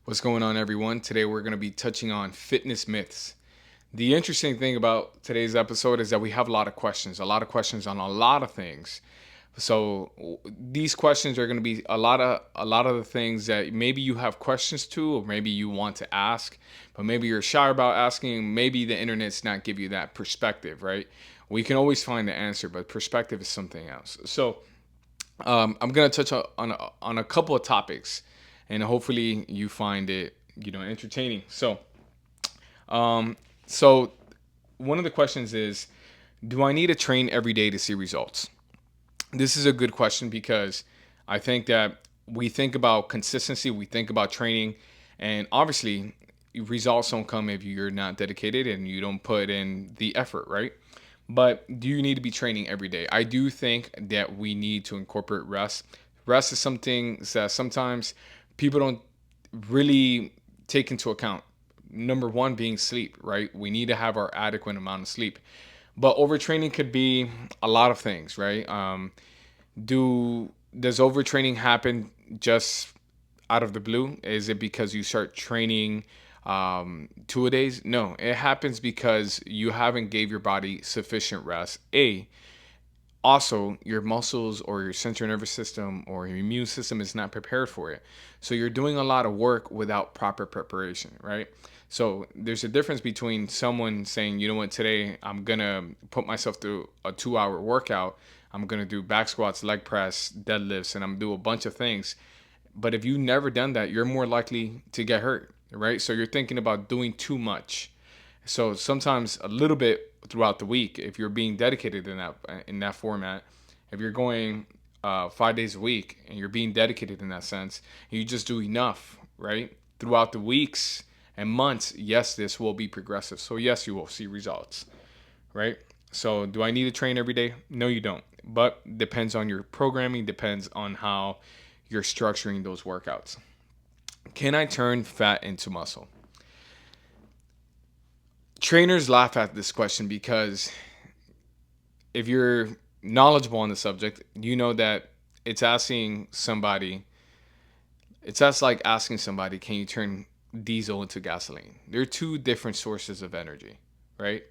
What's going on, everyone? Today we're going to be touching on fitness myths. The interesting thing about today's episode is that we have a lot of questions on a lot of things. So these questions are going to be a lot of the things that maybe you have questions to, or maybe you want to ask, but maybe you're shy about asking. Maybe the internet's not give you that perspective, right? We can always find the answer, but perspective is something else. So I'm gonna touch on a couple of topics, and hopefully you find it entertaining. Um, so one of the questions is, do I need to train every day to see results? This is a good question because I think that we think about consistency, we think about training, and obviously results don't come if you're not dedicated and you don't put in the effort, right? But do you need to be training every day? I do think that we need to incorporate rest. Rest is something that sometimes people don't really take into account. Number one being sleep, right? We need to have our adequate amount of sleep. But overtraining could be a lot of things, right? Does overtraining happen just out of the blue? Is it because you start training 2 a days? No, it happens because you haven't gave your body sufficient rest. Also, your muscles or your central nervous system or your immune system is not prepared for it. So you're doing a lot of work without proper preparation, right? So there's a difference between someone saying, you know what, today I'm gonna put myself through a 2 hour workout. I'm gonna do back squats, leg press, deadlifts, and I'm gonna do a bunch of things. But if you never done that, you're more likely to get hurt, right? So you're thinking about doing too much. So sometimes a little bit throughout the week, if you're being dedicated in that format, if you're going 5 days a week and you're being dedicated in that sense, you just do enough, right? Throughout the weeks and months, yes, this will be progressive. So yes, you will see results, right? So do I need to train every day? No, you don't. But depends on your programming, depends on how you're structuring those workouts. Can I turn fat into muscle? Trainers laugh at this question because if you're knowledgeable on the subject, you know that it's asking somebody, it's just like asking somebody, can you turn diesel into gasoline? They're two different sources of energy, right?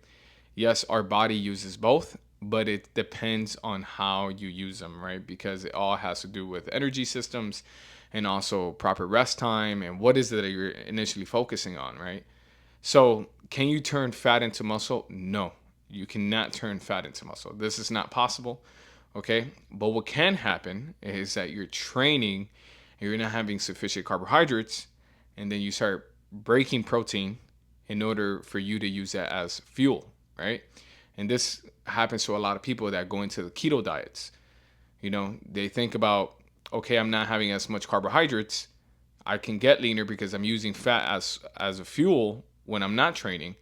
Yes, our body uses both, but it depends on how you use them, right? Because it all has to do with energy systems and also proper rest time and what is it that you're initially focusing on, right? So, can you turn fat into muscle? No, you cannot turn fat into muscle. This is not possible. Okay. But what can happen is that you're training and you're not having sufficient carbohydrates, and then you start breaking protein in order for you to use that as fuel, right? And this happens to a lot of people that go into the keto diets. They think about, okay, I'm not having as much carbohydrates. I can get leaner because I'm using fat as a fuel when I'm not training.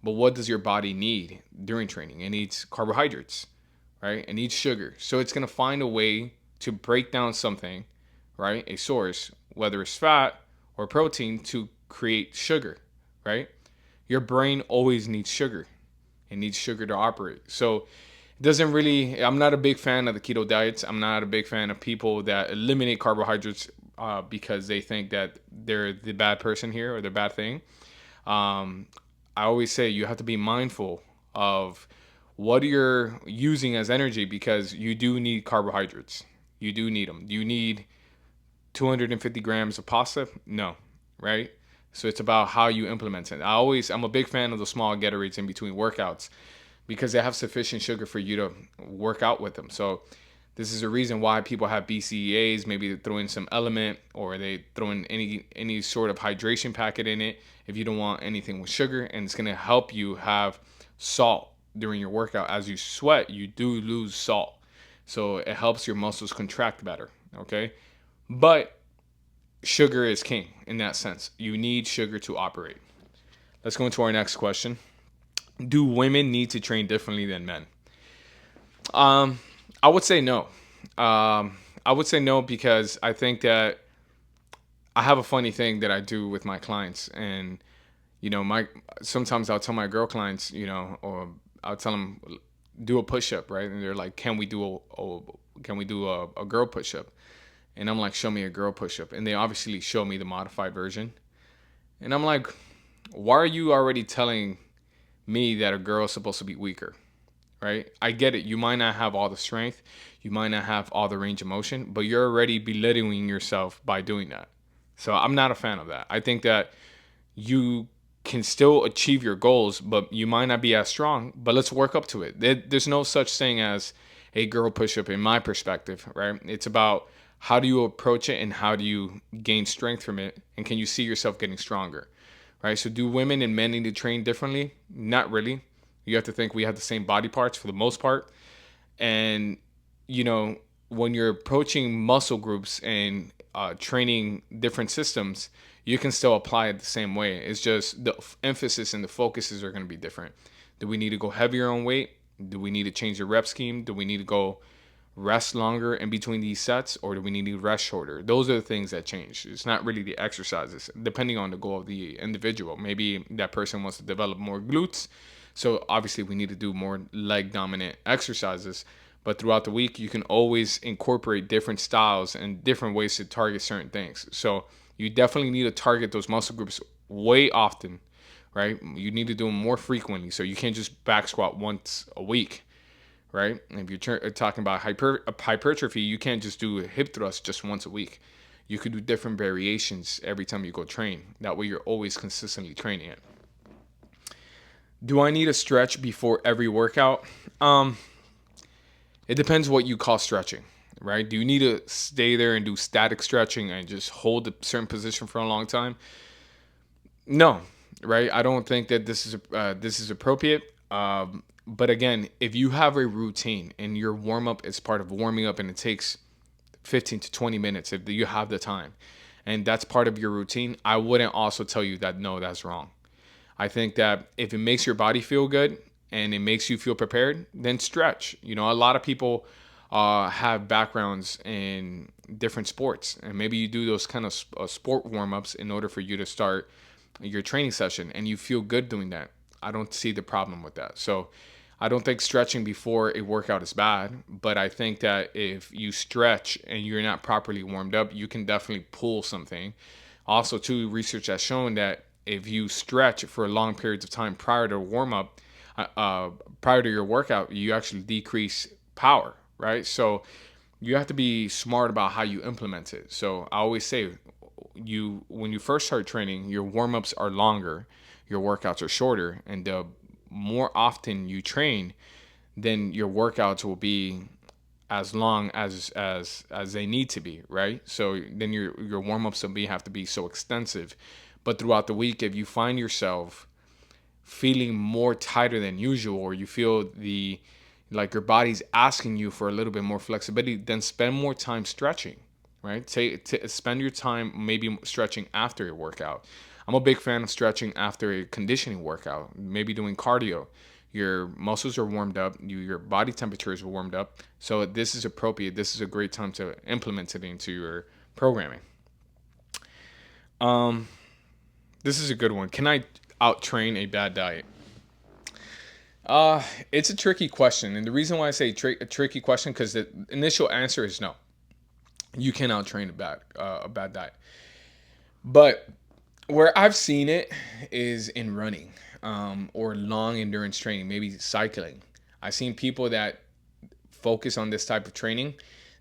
But what does your body need during training? It needs carbohydrates, right? It needs sugar. So it's going to find a way to break down something, right? A source, whether it's fat or protein, to create sugar, right? Your brain always needs sugar. It needs sugar to operate. So it doesn't really, I'm not a big fan of the keto diets. I'm not a big fan of people that eliminate carbohydrates because they think that they're the bad person here or the bad thing. Um, I always say you have to be mindful of what you're using as energy because you do need carbohydrates. You do need them. Do you need 250 grams of pasta? No, right? So it's about how you implement it. I'm a big fan of the small Gatorades in between workouts because they have sufficient sugar for you to work out with them. So this is a reason why people have BCAAs. Maybe they throw in some element or they throw in any sort of hydration packet in it if you don't want anything with sugar, and it's gonna help you have salt during your workout. As you sweat, you do lose salt, so it helps your muscles contract better. Okay, but sugar is king in that sense. You need sugar to operate. Let's go into our next question. Do women need to train differently than men? Um, I would say no. I would say no because I think that I have a funny thing that I do with my clients, and my sometimes I'll tell my girl clients, or I'll tell them do a push up, right? And they're like, can we do a girl push up? And I'm like, show me a girl push up, and they obviously show me the modified version. And I'm like, why are you already telling me that a girl is supposed to be weaker? Right? I get it. You might not have all the strength, you might not have all the range of motion, but you're already belittling yourself by doing that. So I'm not a fan of that. I think that you can still achieve your goals, but you might not be as strong, but let's work up to it. There's no such thing as a girl push up in my perspective, right? It's about how do you approach it and how do you gain strength from it, and can you see yourself getting stronger, right? So do women and men need to train differently? Not really. You have to think we have the same body parts for the most part. And, you know, when you're approaching muscle groups and training different systems, you can still apply it the same way. It's just the emphasis and the focuses are going to be different. Do we need to go heavier on weight? Do we need to change the rep scheme? Do we need to go rest longer in between these sets, or do we need to rest shorter? Those are the things that change. It's not really the exercises, depending on the goal of the individual. Maybe that person wants to develop more glutes, so obviously we need to do more leg dominant exercises. But throughout the week, you can always incorporate different styles and different ways to target certain things. So you definitely need to target those muscle groups way often, right? You need to do them more frequently. So you can't just back squat once a week, right? If you're talking about hypertrophy, you can't just do a hip thrust just once a week. You could do different variations every time you go train. That way you're always consistently training it. Do I need a stretch before every workout? Um, it depends what you call stretching, right? Do you need to stay there and do static stretching and just hold a certain position for a long time? No, right? I don't think that this is appropriate. But again, if you have a routine and your warm up is part of warming up, and it takes 15 to 20 minutes if you have the time, and that's part of your routine, I wouldn't also tell you that no, that's wrong. I think that if it makes your body feel good and it makes you feel prepared, then stretch. You know, a lot of people have backgrounds in different sports, and maybe you do those kind of sport warm ups in order for you to start your training session, and you feel good doing that. I don't see the problem with that. So I don't think stretching before a workout is bad, but I think that if you stretch and you're not properly warmed up, you can definitely pull something. Also, too, research has shown that if you stretch for long periods of time prior to warm up, prior to your workout, you actually decrease power, right? So you have to be smart about how you implement it. So I always say, when you first start training, your warm ups are longer, your workouts are shorter, and the more often you train, then your workouts will be as long as they need to be, right? So then your warm ups will have to be so extensive. But throughout the week, if you find yourself feeling more tighter than usual, or you feel the like your body's asking you for a little bit more flexibility, then spend more time stretching, right? Spend your time maybe stretching after a workout. I'm a big fan of stretching after a conditioning workout, maybe doing cardio. Your muscles are warmed up, your body temperature is warmed up. So this is appropriate. This is a great time to implement it into your programming. Um, this is a good one. Can I out train a bad diet? Uh, it's a tricky question, and the reason why I say a tricky question, because the initial answer is no. You can out train a bad diet. But where I've seen it is in running, or long endurance training, maybe cycling. I've seen people that focus on this type of training.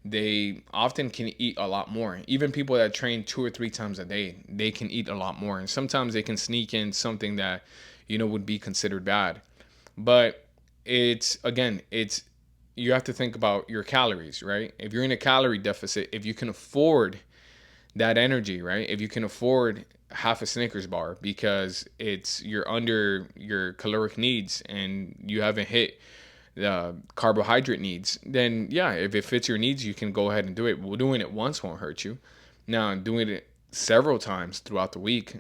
They often can eat a lot more. Even people that train 2 or 3 times a day, they can eat a lot more. And sometimes they can sneak in something that, would be considered bad. But it's you have to think about your calories, right? If you're in a calorie deficit, if you can afford that energy, right? If you can afford half a Snickers bar because you're under your caloric needs and you haven't hit the carbohydrate needs, then yeah, if it fits your needs, you can go ahead and do it. Well, doing it once won't hurt you. Now, doing it several times throughout the week,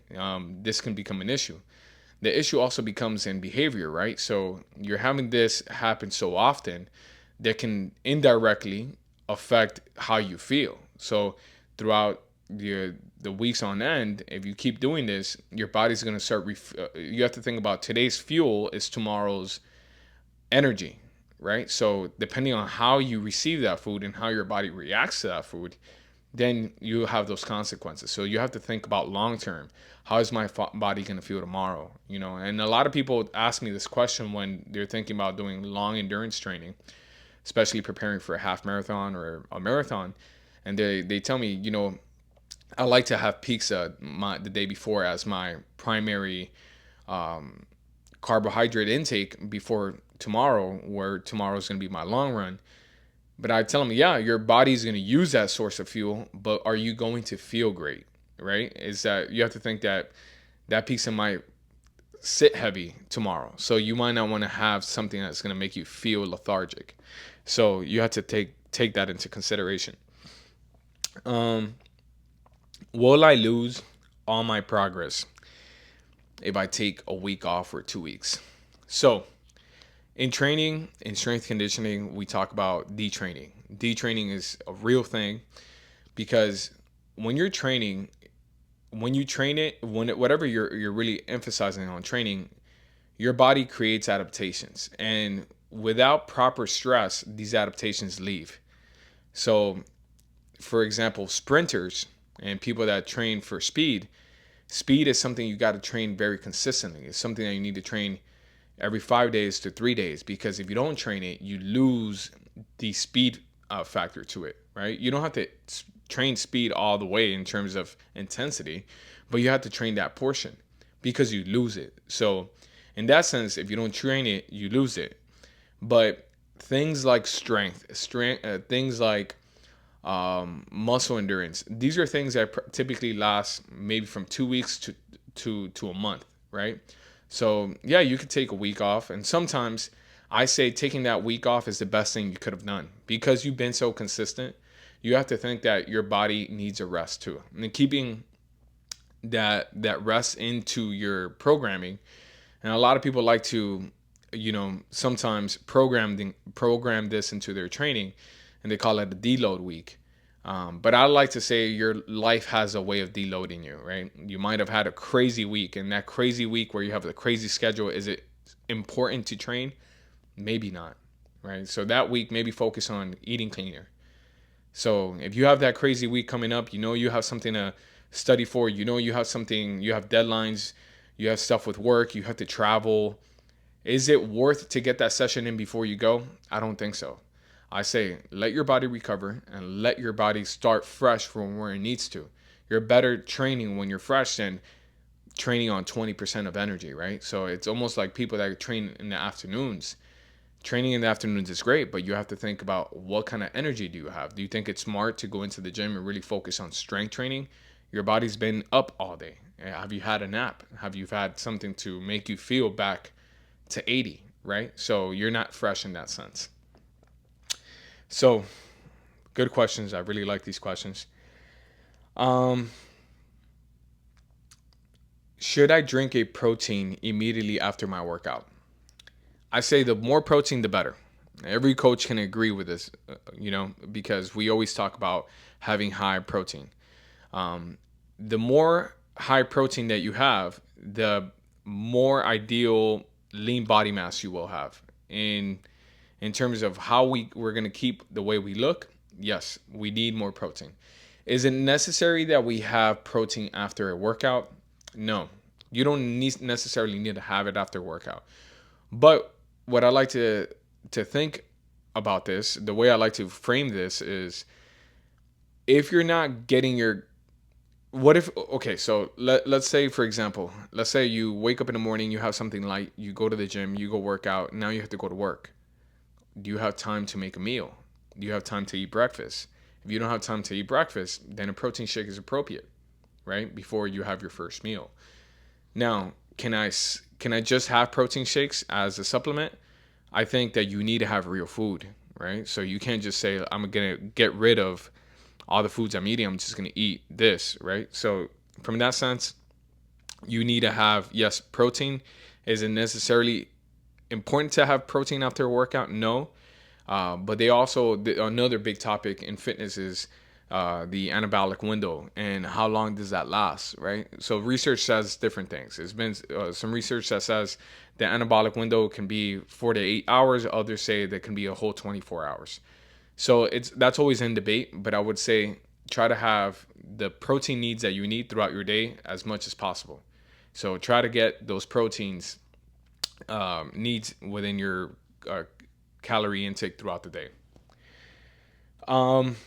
this can become an issue. The issue also becomes in behavior, right? So you're having this happen so often that can indirectly affect how you feel. So throughout the weeks on end, if you keep doing this, your body's going to start. You have to think about today's fuel is tomorrow's energy, right? So depending on how you receive that food and how your body reacts to that food, then you have those consequences. So you have to think about long term. How is my body going to feel tomorrow? You know, and a lot of people ask me this question when they're thinking about doing long endurance training, especially preparing for a half marathon or a marathon. And they tell me, you know, I like to have pizza the day before as my primary um, carbohydrate intake before tomorrow, where tomorrow is going to be my long run. But I tell them, yeah, your body's going to use that source of fuel, but are you going to feel great? Right? Is that you have to think that that pizza might sit heavy tomorrow. So you might not want to have something that's going to make you feel lethargic. So you have to take that into consideration. Um, will I lose all my progress if I take a week off or 2 weeks? So in training, in strength conditioning, we talk about detraining. Detraining is a real thing because when you're training, when you train it, whatever you're really emphasizing on training, your body creates adaptations, and without proper stress, these adaptations leave. So, for example, sprinters and people that train for speed, speed is something you got to train very consistently. It's something that you need to train every 5 days to 3 days, because if you don't train it, you lose the speed factor to it, right? You don't have to train speed all the way in terms of intensity, but you have to train that portion because you lose it. So, in that sense, if you don't train it, you lose it. But things like things like muscle endurance, these are things that typically last maybe from 2 weeks to a month, right? So yeah, you could take a week off, and sometimes I say taking that week off is the best thing you could have done because you've been so consistent. You have to think that your body needs a rest too, and keeping that rest into your programming. And a lot of people like to, you know, sometimes program this into their training, and they call it a deload week. But I like to say your life has a way of deloading you, right? You might have had a crazy week, and that crazy week where you have the crazy schedule, is it important to train? Maybe not, right? So that week, maybe focus on eating cleaner. So if you have that crazy week coming up, you know you have something to study for, you know you have something, you have deadlines, you have stuff with work, you have to travel. Is it worth to get that session in before you go? I don't think so. I say let your body recover and let your body start fresh from where it needs to. You're better training when you're fresh than training on 20% of energy, right? So it's almost like people that train in the afternoons. Training in the afternoons is great, but you have to think about what kind of energy do you have? Do you think it's smart to go into the gym and really focus on strength training? Your body's been up all day. Have you had a nap? Have you had something to make you feel back to 80, right? So you're not fresh in that sense. So, good questions. I really like these questions. Um, should I drink a protein immediately after my workout? I say the more protein, the better. Every coach can agree with this, because we always talk about having high protein. The more high protein that you have, the more ideal lean body mass you will have. In terms of how we're going to keep the way we look, yes, we need more protein. Is it necessary that we have protein after a workout? No, you don't necessarily need to have it after a workout. But what I like to think about this, the way I like to frame this is, if you're not getting your, what if, okay, so let's say, for example, let's say you wake up in the morning, you have something light, you go to the gym, you go work out, now you have to go to work. Do you have time to make a meal? Do you have time to eat breakfast? If you don't have time to eat breakfast, then a protein shake is appropriate, right? Before you have your first meal. Now, can I just have protein shakes as a supplement? I think that you need to have real food, right? So you can't just say, I'm gonna get rid of all the foods I'm eating, I'm just gonna eat this, right? So from that sense, you need to have, yes, protein. Isn't necessarily important to have protein after a workout, no. But they also, another big topic in fitness is the anabolic window and how long does that last, right? So research says different things. There's been some research that says the anabolic window can be 4 to 8 hours. Others say that can be a whole 24 hours. So that's always in debate. But I would say try to have the protein needs that you need throughout your day as much as possible. So try to get those proteins needs within your uh, calorie intake throughout the day. Um,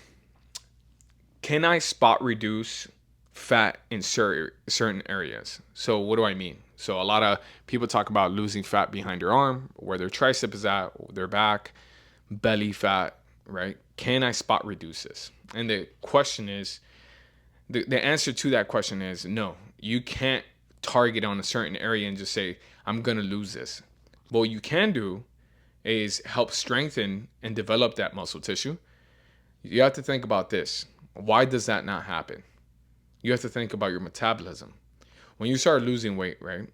can I spot reduce fat in certain areas? So what do I mean? So a lot of people talk about losing fat behind their arm, where their tricep is at, their back, belly fat, right? Can I spot reduce this? And the question is, the answer to that question is no. You can't target on a certain area and just say, I'm going to lose this. What you can do is help strengthen and develop that muscle tissue. You have to think about this. Why does that not happen? You have to think about your metabolism. When you start losing weight, right?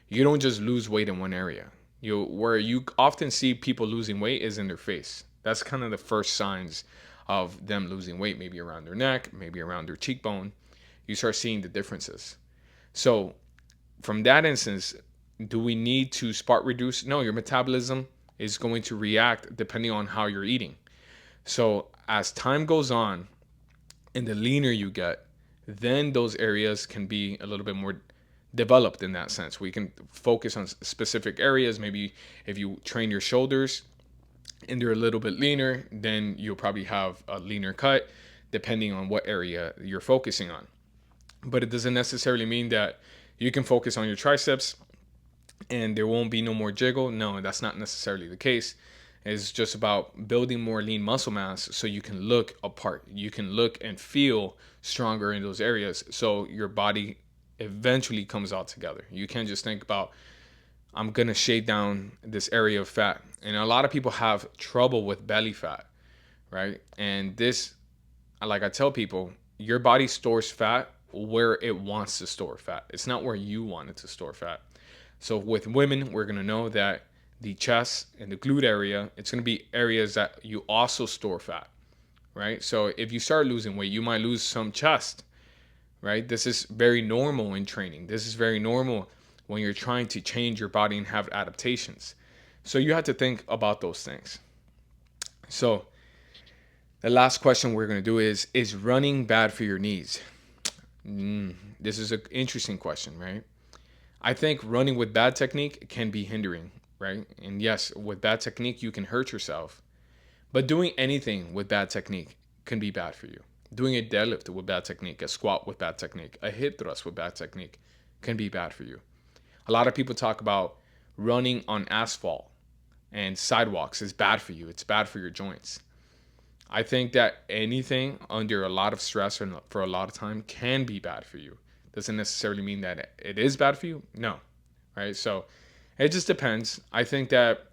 You don't just lose weight in one area. Where you often see people losing weight is in their face. That's kind of the first signs of them losing weight, maybe around their neck, maybe around their cheekbone. You start seeing the differences. So from that instance, do we need to spot reduce? No, your metabolism is going to react depending on how you're eating. So as time goes on and the leaner you get, then those areas can be a little bit more developed in that sense. We can focus on specific areas. Maybe if you train your shoulders and they're a little bit leaner, then you'll probably have a leaner cut depending on what area you're focusing on. But it doesn't necessarily mean that you can focus on your triceps and there won't be no more jiggle. No, that's not necessarily the case. It's just about building more lean muscle mass so you can look apart. You can look and feel stronger in those areas so your body eventually comes out together. You can't just think about, I'm going to shave down this area of fat. And a lot of people have trouble with belly fat, right? And this, like I tell people, your body stores fat where it wants to store fat. It's not where you want it to store fat. So with women, we're going to know that the chest and the glute area, it's going to be areas that you also store fat, right? So if you start losing weight, you might lose some chest, right? This is very normal in training. This is very normal when you're trying to change your body and have adaptations. So you have to think about those things. So the last question we're going to do is running bad for your knees? This is an interesting question, right? I think running with bad technique can be hindering, right? And yes, with bad technique, you can hurt yourself. But doing anything with bad technique can be bad for you. Doing a deadlift with bad technique, a squat with bad technique, a hip thrust with bad technique can be bad for you. A lot of people talk about running on asphalt and sidewalks is bad for you. It's bad for your joints. I think that anything under a lot of stress and for a lot of time can be bad for you. Doesn't necessarily mean that it is bad for you. No, right? So it just depends. I think that,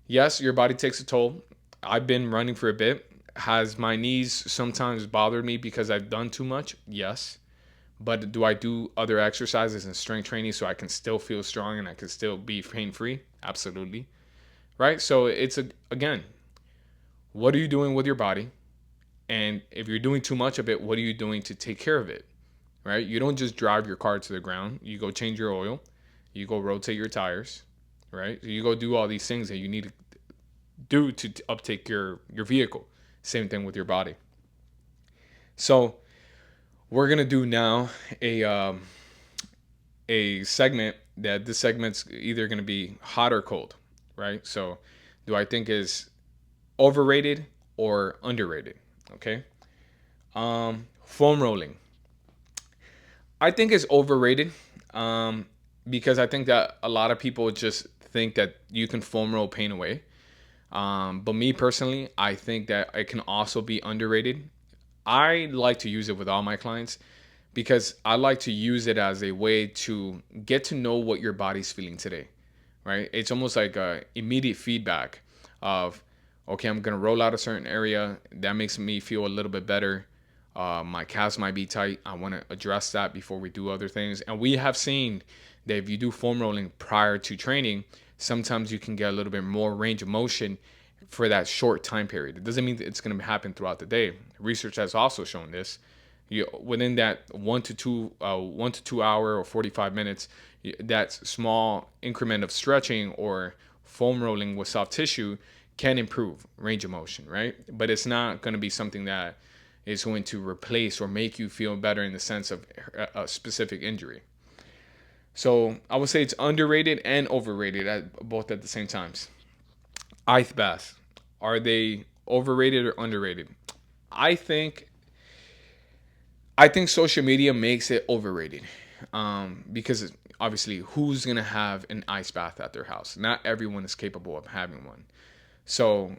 yes, your body takes a toll. I've been running for a bit. Has my knees sometimes bothered me because I've done too much? Yes. But do I do other exercises and strength training so I can still feel strong and I can still be pain-free? Absolutely. Right? So again, what are you doing with your body? And if you're doing too much of it, what are you doing to take care of it? Right? You don't just drive your car to the ground. You go change your oil. You go rotate your tires. Right? You go do all these things that you need to do to uptake your vehicle. Same thing with your body. So we're gonna do now a segment that this segment's either gonna be hot or cold, right? So do I think is overrated or underrated? Okay. Foam rolling. I think it's overrated because I think that a lot of people just think that you can foam roll pain away. But me personally, I think that it can also be underrated. I like to use it with all my clients because I like to use it as a way to get to know what your body's feeling today, right? It's almost like a immediate feedback of, okay, I'm gonna roll out a certain area that makes me feel a little bit better. My calves might be tight. I want to address that before we do other things. And we have seen that if you do foam rolling prior to training, sometimes you can get a little bit more range of motion for that short time period. It doesn't mean that it's going to happen throughout the day. Research has also shown this. Within that 1 to 2 hour or 45 minutes, that small increment of stretching or foam rolling with soft tissue can improve range of motion, right? But it's not going to be something that is going to replace or make you feel better in the sense of a specific injury. So I would say it's underrated and overrated both at the same times. Ice baths, are they overrated or underrated? I think I think social media makes it overrated, because obviously, who's gonna have an ice bath at their house? Not everyone is capable of having one. So,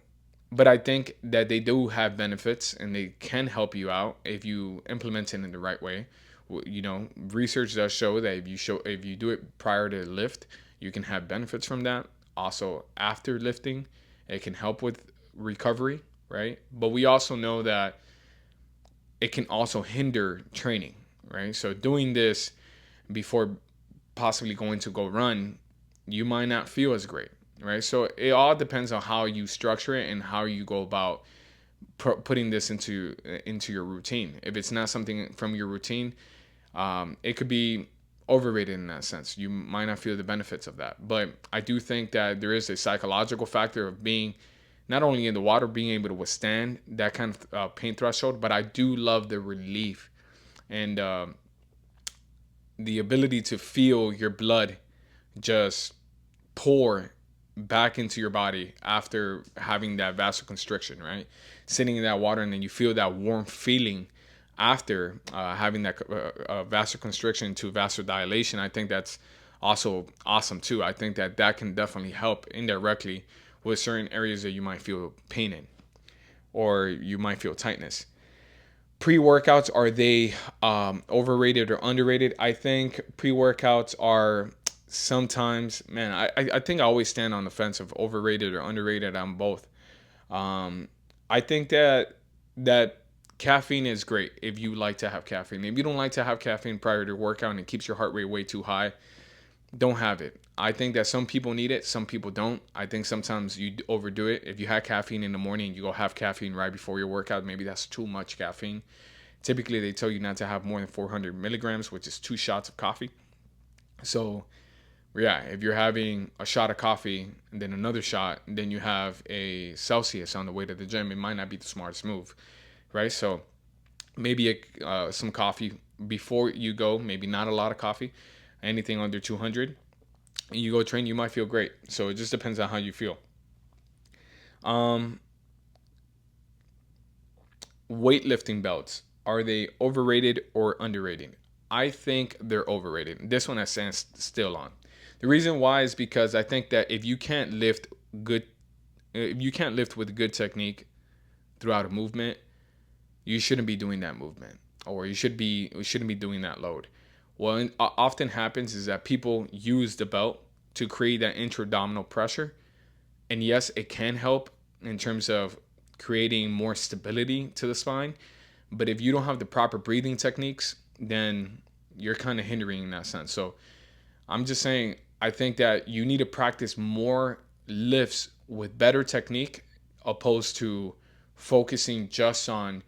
but I think that they do have benefits and they can help you out if you implement it in the right way. Research does show that if you do it prior to lift, you can have benefits from that. Also, after lifting, it can help with recovery, right? But we also know that it can also hinder training, right? So doing this before possibly going to go run, you might not feel as great, right? So it all depends on how you structure it and how you go about putting this into your routine. If it's not something from your routine, it could be overrated in that sense. You might not feel the benefits of that. But I do think that there is a psychological factor of being not only in the water, being able to withstand that kind of pain threshold, but I do love the relief and the ability to feel your blood just pour back into your body after having that vasoconstriction, right? Sitting in that water and then you feel that warm feeling after having that vasoconstriction to vasodilation. I think that's also awesome too. I think that that can definitely help indirectly with certain areas that you might feel pain in or you might feel tightness. Pre-workouts, are they overrated or underrated? I think pre-workouts are sometimes, man, I think I always stand on the fence of overrated or underrated on both. I think that caffeine is great if you like to have caffeine. If you don't like to have caffeine prior to workout and it keeps your heart rate way too high, don't have it. I think that some people need it, some people don't. I think sometimes you overdo it. If you had caffeine in the morning, you go have caffeine right before your workout. Maybe that's too much caffeine. Typically, they tell you not to have more than 400 milligrams, which is 2 shots of coffee. So, yeah, if you're having a shot of coffee and then another shot, and then you have a Celsius on the way to the gym, it might not be the smartest move, right? So, maybe some coffee before you go, maybe not a lot of coffee, anything under 200. And you go train, you might feel great. So it just depends on how you feel. Um, Weightlifting belts, are they overrated or underrated? I think they're overrated. This one I stand still on. The reason why is because I think that good, if you can't lift with good technique throughout a movement, you shouldn't be doing that movement, or you shouldn't be doing that load. What often happens is that people use the belt to create that intra-abdominal pressure, and yes, it can help in terms of creating more stability to the spine. But if you don't have the proper breathing techniques, then you're kind of hindering in that sense. So I'm just saying, I think that you need to practice more lifts with better technique opposed to focusing just on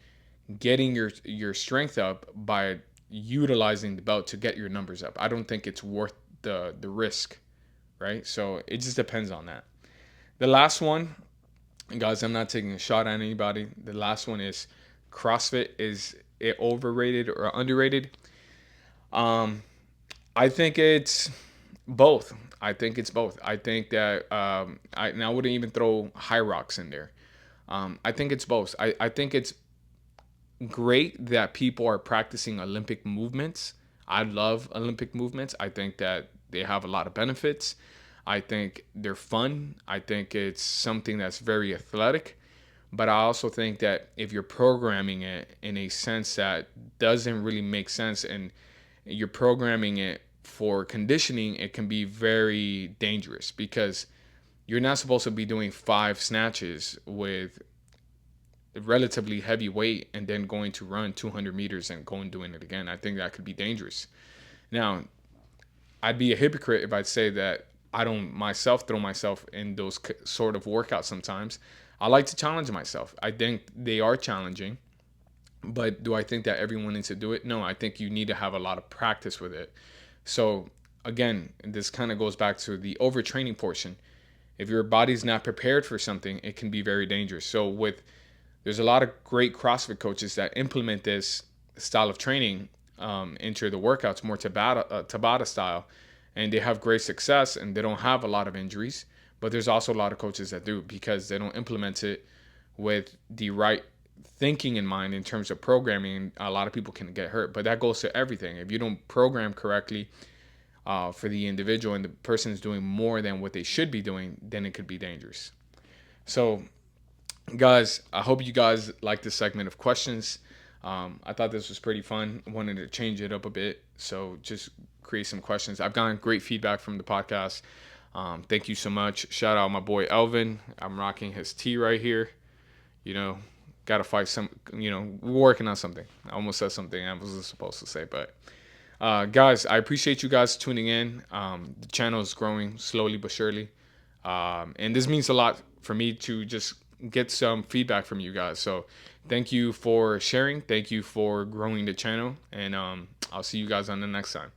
getting your strength up by utilizing the belt to get your numbers up. I don't think it's worth the risk, right? So it just depends on that. The last one, and guys, I'm not taking a shot at anybody. The last one is CrossFit. Is it overrated or underrated? Um, I think it's both. I think it's both. I think that I wouldn't even throw High Rocks in there. I think it's both. I think it's great that people are practicing Olympic movements. I love Olympic movements. I think that they have a lot of benefits. I think they're fun. I think it's something that's very athletic. But I also think that if you're programming it in a sense that doesn't really make sense and you're programming it for conditioning, it can be very dangerous because you're not supposed to be doing 5 snatches with relatively heavy weight and then going to run 200 meters and going doing it again. I think that could be dangerous. Now, I'd be a hypocrite if I'd say that I don't myself throw myself in those sort of workouts sometimes. I like to challenge myself. I think they are challenging, but do I think that everyone needs to do it? No, I think you need to have a lot of practice with it. So again, this kind of goes back to the overtraining portion. If your body's not prepared for something, it can be very dangerous. So with There's a lot of great CrossFit coaches that implement this style of training into the workouts, more Tabata style, and they have great success and they don't have a lot of injuries. But there's also a lot of coaches that do, because they don't implement it with the right thinking in mind in terms of programming. A lot of people can get hurt, but that goes to everything. If you don't program correctly for the individual, and the person is doing more than what they should be doing, then it could be dangerous. So guys, I hope you guys like this segment of questions. I thought this was pretty fun. I wanted to change it up a bit, so just create some questions. I've gotten great feedback from the podcast. Thank you so much. Shout out my boy Elvin. I'm rocking his tee right here. You know, got to fight some. We're working on something. I almost said something I wasn't supposed to say, but guys, I appreciate you guys tuning in. The channel is growing slowly but surely, and this means a lot for me to just get some feedback from you guys. So thank you for sharing. Thank you for growing the channel, and I'll see you guys on the next time.